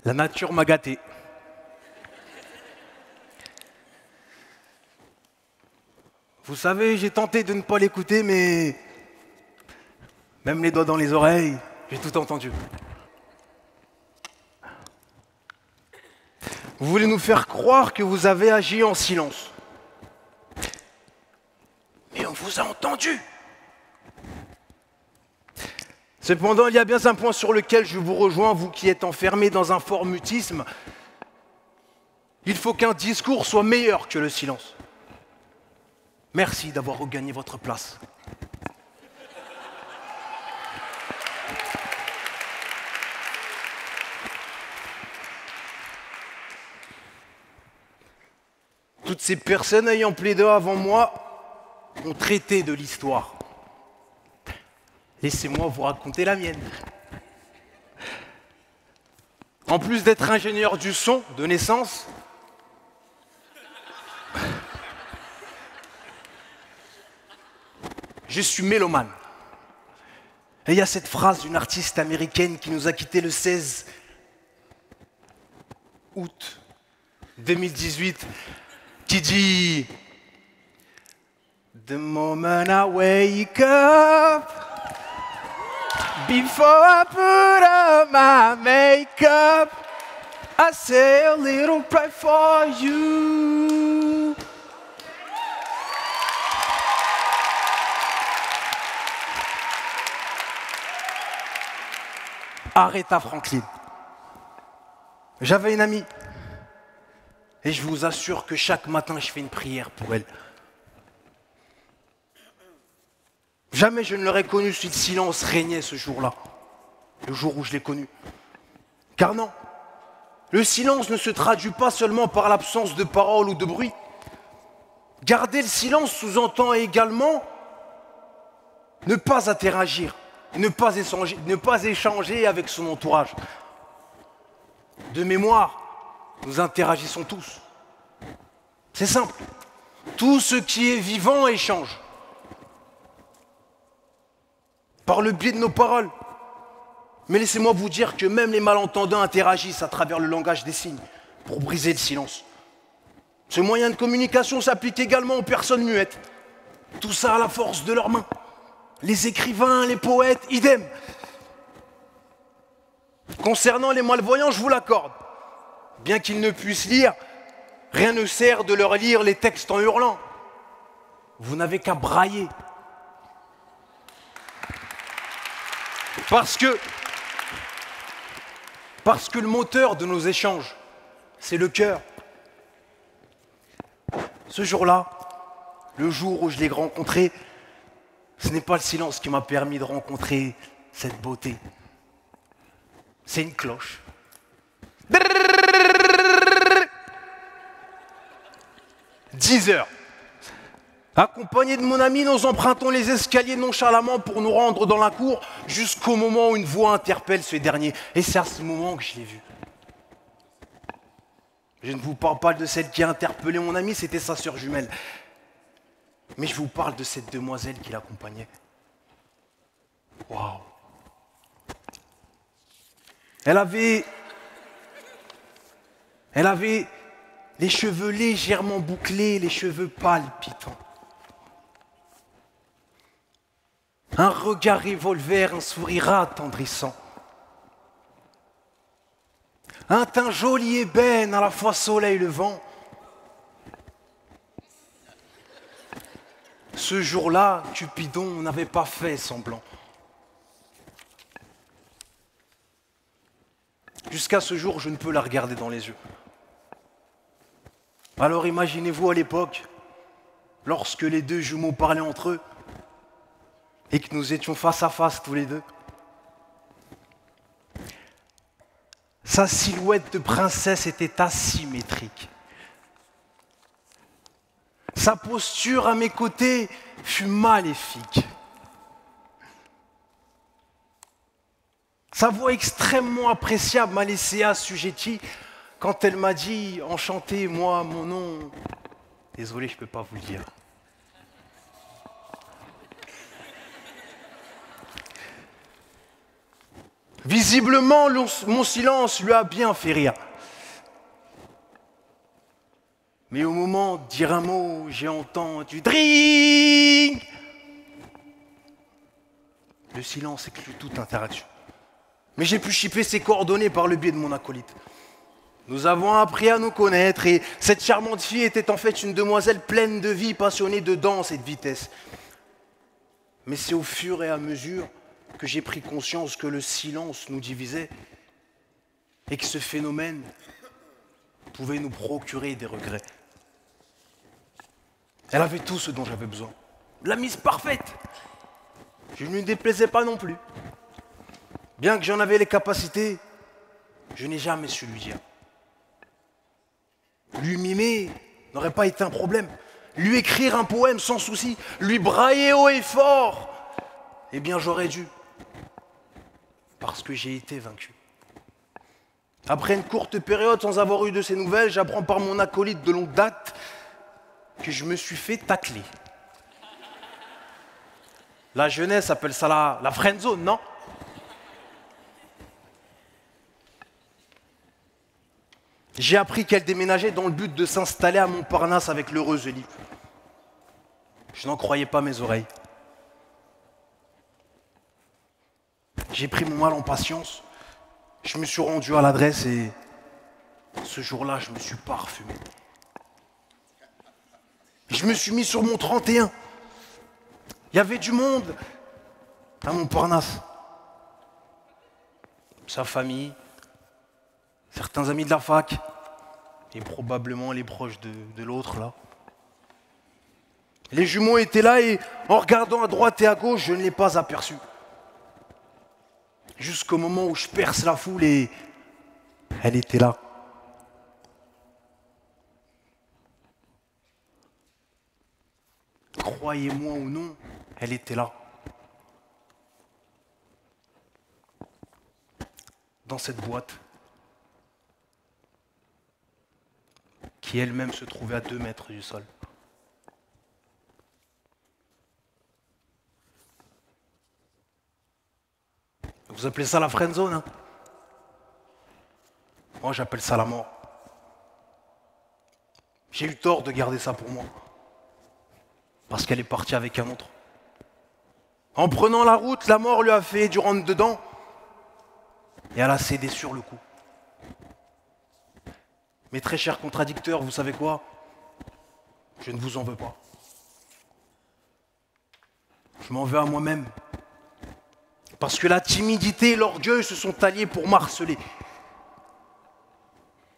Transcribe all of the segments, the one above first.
La nature m'a gâté. Vous savez, j'ai tenté de ne pas l'écouter, mais même les doigts dans les oreilles, j'ai tout entendu. Vous voulez nous faire croire que vous avez agi en silence. Mais on vous a entendu. Cependant, il y a bien un point sur lequel je vous rejoins, vous qui êtes enfermés dans un fort mutisme. Il faut qu'un discours soit meilleur que le silence. Merci d'avoir regagné votre place. Toutes ces personnes ayant plaidé avant moi ont traité de l'histoire. Laissez-moi vous raconter la mienne. En plus d'être ingénieur du son de naissance, je suis mélomane. Et il y a cette phrase d'une artiste américaine qui nous a quittés le 16 août 2018 qui dit « The moment I wake up, before I put up my makeup, I say a little prayer for you. » Aretha Franklin. J'avais une amie, et je vous assure que chaque matin, je fais une prière pour elle. Jamais je ne l'aurais connue si le silence régnait ce jour-là, le jour où je l'ai connue. Car non, le silence ne se traduit pas seulement par l'absence de parole ou de bruit. Garder le silence sous-entend également ne pas interagir, ne pas échanger avec son entourage. De mémoire, nous interagissons tous. C'est simple. Tout ce qui est vivant échange. Par le biais de nos paroles. Mais laissez-moi vous dire que même les malentendants interagissent à travers le langage des signes pour briser le silence. Ce moyen de communication s'applique également aux personnes muettes. Tout ça à la force de leurs mains. Les écrivains, les poètes, idem. Concernant les malvoyants, je vous l'accorde. Bien qu'ils ne puissent lire, rien ne sert de leur lire les textes en hurlant. Vous n'avez qu'à brailler. Parce que le moteur de nos échanges, c'est le cœur. Ce jour-là, le jour où je l'ai rencontré, ce n'est pas le silence qui m'a permis de rencontrer cette beauté. C'est une cloche. 10 heures. Accompagné de mon ami, nous empruntons les escaliers nonchalamment pour nous rendre dans la cour jusqu'au moment où une voix interpelle ce dernier. Et c'est à ce moment que je l'ai vu. Je ne vous parle pas de celle qui a interpellé mon ami, c'était sa sœur jumelle. Mais je vous parle de cette demoiselle qui l'accompagnait. Waouh! Elle avait les cheveux légèrement bouclés, les cheveux palpitants. Un regard revolver, un sourire attendrissant. Un teint joli ébène, à la fois soleil levant. Ce jour-là, Cupidon n'avait pas fait semblant. Jusqu'à ce jour, je ne peux la regarder dans les yeux. Alors imaginez-vous à l'époque, lorsque les deux jumeaux parlaient entre eux, et que nous étions face à face tous les deux. Sa silhouette de princesse était asymétrique. Sa posture à mes côtés fut maléfique. Sa voix extrêmement appréciable m'a laissé assujetti quand elle m'a dit « Enchanté, moi, mon nom... » Désolé, je ne peux pas vous le dire. Visiblement, mon silence lui a bien fait rire. Mais au moment de dire un mot, j'ai entendu drink. Le silence exclut toute interaction. Mais j'ai pu chipper ses coordonnées par le biais de mon acolyte. Nous avons appris à nous connaître et cette charmante fille était en fait une demoiselle pleine de vie, passionnée de danse et de vitesse. Mais c'est au fur et à mesure que j'ai pris conscience que le silence nous divisait et que ce phénomène pouvait nous procurer des regrets. Elle avait tout ce dont j'avais besoin. La mise parfaite. Je ne lui déplaisais pas non plus. Bien que j'en avais les capacités, je n'ai jamais su lui dire. Lui mimer n'aurait pas été un problème. Lui écrire un poème sans souci, lui brailler haut et fort, eh bien j'aurais dû. Parce que j'ai été vaincu. Après une courte période sans avoir eu de ses nouvelles, j'apprends par mon acolyte de longue date que je me suis fait tacler. La jeunesse appelle ça la friend zone, non? J'ai appris qu'elle déménageait dans le but de s'installer à Montparnasse avec l'heureuse Elie. Je n'en croyais pas mes oreilles. J'ai pris mon mal en patience. Je me suis rendu à l'adresse et ce jour-là, je me suis parfumé. Je me suis mis sur mon 31. Il y avait du monde à Montparnasse. Sa famille, certains amis de la fac et probablement les proches de l'autre là. Les jumeaux étaient là et en regardant à droite et à gauche, je ne l'ai pas aperçu. Jusqu'au moment où je perce la foule et elle était là. Croyez-moi ou non, elle était là. Dans cette boîte qui elle-même se trouvait à 2 mètres du sol. Vous appelez ça la friend zone, hein? Moi, j'appelle ça la mort. J'ai eu tort de garder ça pour moi. Parce qu'elle est partie avec un autre. En prenant la route, la mort lui a fait du rentre dedans. Et elle a cédé sur le coup. Mes très chers contradicteurs, vous savez quoi? Je ne vous en veux pas. Je m'en veux à moi-même. Parce que la timidité et l'orgueil se sont alliés pour m'harceler.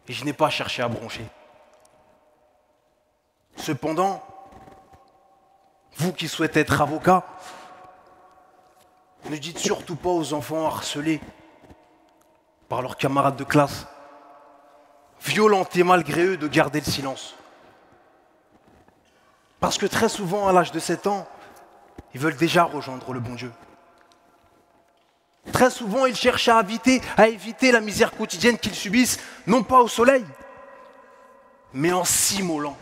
Et je n'ai pas cherché à broncher. Cependant, vous qui souhaitez être avocat, ne dites surtout pas aux enfants harcelés par leurs camarades de classe, violentés malgré eux, de garder le silence. Parce que très souvent, à l'âge de 7 ans, ils veulent déjà rejoindre le bon Dieu. Très souvent, ils cherchent à éviter la misère quotidienne qu'ils subissent, non pas au soleil, mais en s'immolant.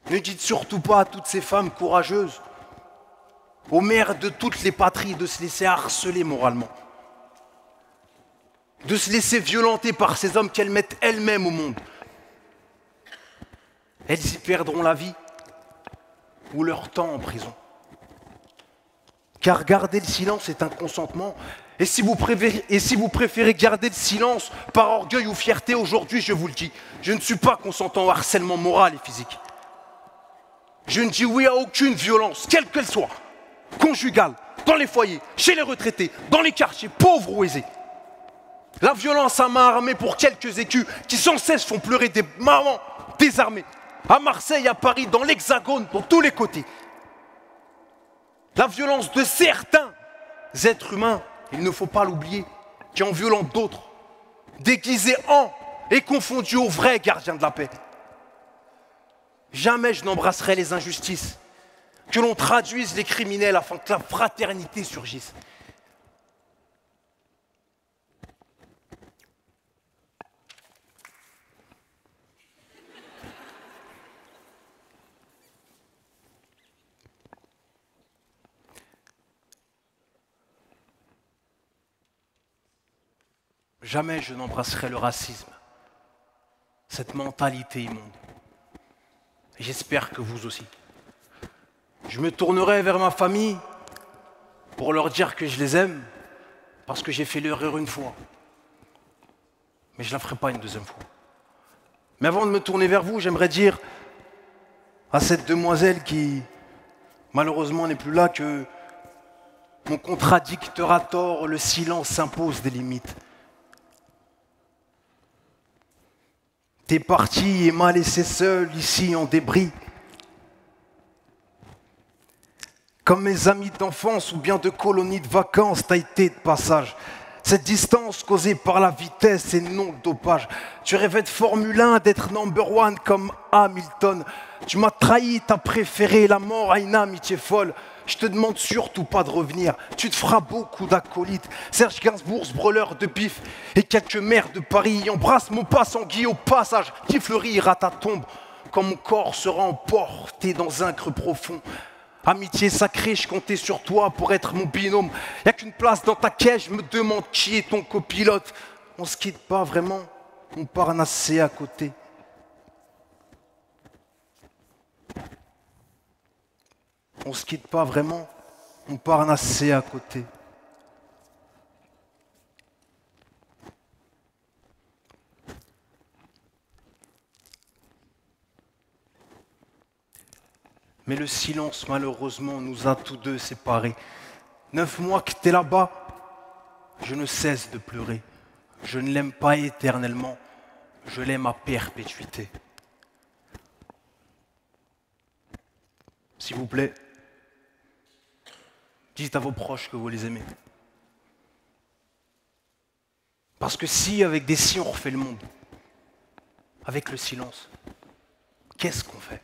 Ne dites surtout pas à toutes ces femmes courageuses, aux mères de toutes les patries, de se laisser harceler moralement, de se laisser violenter par ces hommes qu'elles mettent elles-mêmes au monde. Elles y perdront la vie ou leur temps en prison. Car garder le silence est un consentement. Et si vous préférez garder le silence par orgueil ou fierté, aujourd'hui, je vous le dis, je ne suis pas consentant au harcèlement moral et physique. Je ne dis oui à aucune violence, quelle qu'elle soit, conjugale, dans les foyers, chez les retraités, dans les quartiers, pauvres ou aisés. La violence à main armée pour quelques écus qui sans cesse font pleurer des mamans désarmées. À Marseille, à Paris, dans l'Hexagone, dans tous les côtés. La violence de certains êtres humains, il ne faut pas l'oublier, qui en violentent d'autres, déguisés en et confondus aux vrais gardiens de la paix. Jamais je n'embrasserai les injustices, que l'on traduise les criminels afin que la fraternité surgisse. jamais je n'embrasserai le racisme, cette mentalité immonde. Et j'espère que vous aussi. Je me tournerai vers ma famille pour leur dire que je les aime, parce que j'ai fait l'erreur une fois. Mais je ne la ferai pas une deuxième fois. Mais avant de me tourner vers vous, j'aimerais dire à cette demoiselle qui, malheureusement, n'est plus là, que mon contradicteur a tort, le silence s'impose des limites. T'es parti et m'a laissé seul ici en débris. Comme mes amis d'enfance ou bien de colonies de vacances, t'as été de passage. Cette distance causée par la vitesse et non le dopage. Tu rêvais de Formule 1, d'être number one comme Hamilton. Tu m'as trahi, t'as préféré la mort à une amitié folle. Je te demande surtout pas de revenir. Tu te feras beaucoup d'acolytes. Serge Gainsbourg, brûleur de pif et quelques maires de Paris. Embrasse mon pas sanguin au passage qui fleurira à ta tombe. Quand mon corps sera emporté dans un creux profond. Amitié sacrée, je comptais sur toi pour être mon binôme. Y'a qu'une place dans ta caisse, je me demande qui est ton copilote. On se quitte pas vraiment, on part nasser à côté. On se quitte pas vraiment, on part nasser à côté. Mais le silence, malheureusement, nous a tous deux séparés. 9 mois que t'es là-bas, je ne cesse de pleurer. Je ne l'aime pas éternellement, je l'aime à perpétuité. S'il vous plaît, dites à vos proches que vous les aimez. Parce que si, avec des si, on refait le monde, avec le silence, qu'est-ce qu'on fait ?